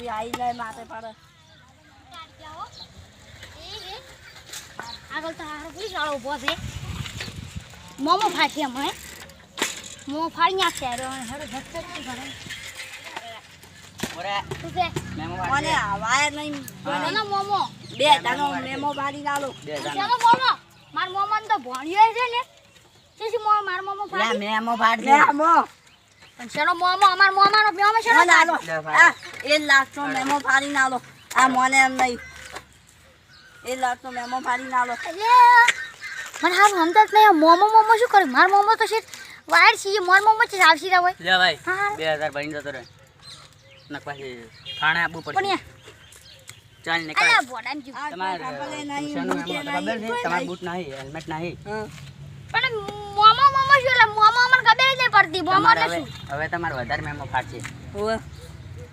ભાઈ આઈ જાય માથે પડે આગળ તો હારો પુલિસ વાળો ઉભો છે મોમો ફાટી અમે મોમો ફાડી નાખશે હેડો ઝટપટ ઘરે ઓરે તું કે મેમો મને આવાય નહીં કોનો મોમો બે તાનો મેમો પાડી નાલો ચાલો મોમો માર મોમો ને તો ભણ્યો છે ને તેથી માર મોમો લે ફાડી મેમો ફાડ દે મેમો પણ શેનો મોમો અમાર મોમાનો પ્યોમો શેનો નાલો લે ફાડ. 1 લાખ નો મેમો પાડી નાલો આ મને એમ નહીં 1 લાખ નો મેમો પાડી નાલો એટલે મને હાલ સમજત નહીં મોમો શું કરે માર મોમો તો છે વાયર છે મોર મોમો છે આવસી રા હોય લે ભાઈ હા. 2000 ભરીને જતો રે નક પછી થાણે આપવું પણ પડશે ચાલ નીકળ અલ્યા બોડામ જી તમારે ટ્યુશનનું મેમો તો ખબર છે તમાર બૂટ નહીં હેલ્મેટ નહીં પણ મોમો શું એટલે મોમો મને ખબર જ નહીં પડતી મોમો તમારે એટલે હવે શું હવે તમારે વધારે મેમો ફાડશે ઓવે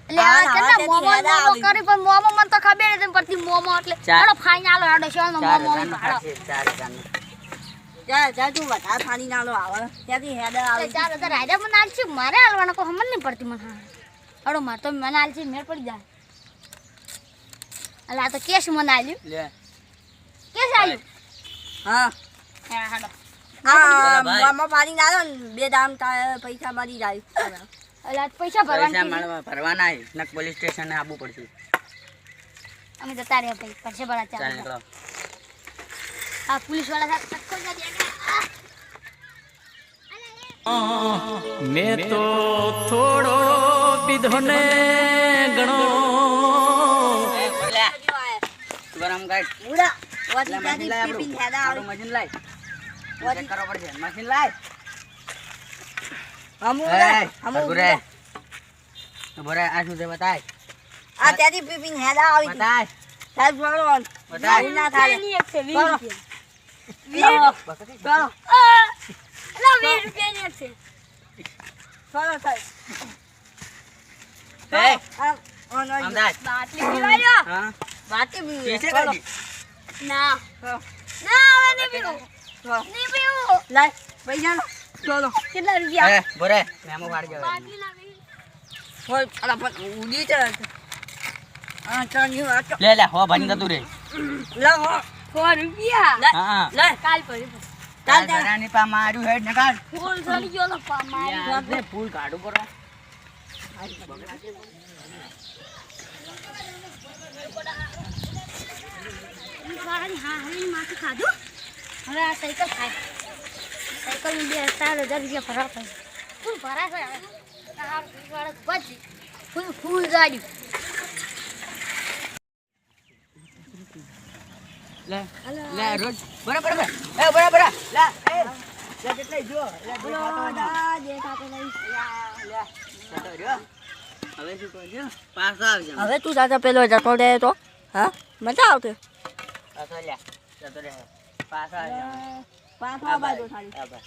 એટલે આ કેટલા મોમો કરી પણ મોમો મને તો ખબર જ નહીં પડતી મોમો એટલે હેડો ફાઈનલ હેડો શેનો મોમો 4000 નો ફાડશે 4000 નો જા તું વધારે પાડી નાલો આવે ત્યાંથી હેડ આવે 4000 રાજા મને આલ છે મારે હાલવાનો કોઈ સમજ નહીં પડતી મને હેડો માર તો મને આલ છે મેળ પડી જાય અલા તો કેશ મને આલ્યું લે કેશ આલ્યું હા હા હેડો આ ભાઈ. મેમો પાડી નાલો ને બે દામ પૈસા મળી જાય અલા પૈસા ભરવાના પૈસા ભરવાના નક પોલીસ સ્ટેશન આવવું પડશે અમે જતા રહ્યા ભાઈ પરસે ભરા ચાલ ચાલ નીકળો આ પોલીસ વાળા સાથે ટક્કર ના દે मैं तो थोड़ो विधो ने गणो એ બોલે તું ગરમ કાઢ ઉડા લે મશીન લાય પીપીન હેડ આપણું આવે મશીન લાય ચેક કરવો પડશે મશીન લાય હમુ ભગુરે ભરે આ શું છે બતાય આ ત્યાંથી પીપીન હેડ આવી બતાય સાહેબ બોલો બતાય ના થાય બોલો બોલો અલા 20 રૂપિયા ની છે બોલો સાહેબ એ આમ અમદાજ બાટલી પીવાયો હા વાટી બી પીછે કાઢી ના ના હવે નહીં પીવું નહીં પીવું લાય પૈસા લો ચલો કેટલા રૂપિયા એ ભરે મેમો ફાડ ગયો બાટલી ના પીવી હોય અલા પણ ઉડી ચડે આ ચણ્યું આ લે લે હો ભણી જતું રે લા હો 100 રૂપિયા હા લે કાલ પડી ચાલ ચાલ ધરાની પા માર્યું હેડ ને કાઢ ફૂલ ચડી ગયો તો મારી યાર ને ફૂલ કાઢું કરો વાળાની હા હરીની માથે ખાધું હવે આ સાયકલ ખાય સાયકલ ની 4,000 રૂપિયા ભરા પડે ફૂલ ભરા છે હવે આ વાળા બચી ફૂલ ગાડી લે લે રોજ બરાબર બરાબર એ બરાબર લે એ લે કેટલે જો લે દેખાતો નહીં લે જતો રહ્યો હવે શું કરજો પાછો આવજો હવે તું દાદા પેલો જતો રહે તો હા મજા આવશે પાછો લે જતો રહે પાછો આવજો પાછો બાજુ થાળી આભાર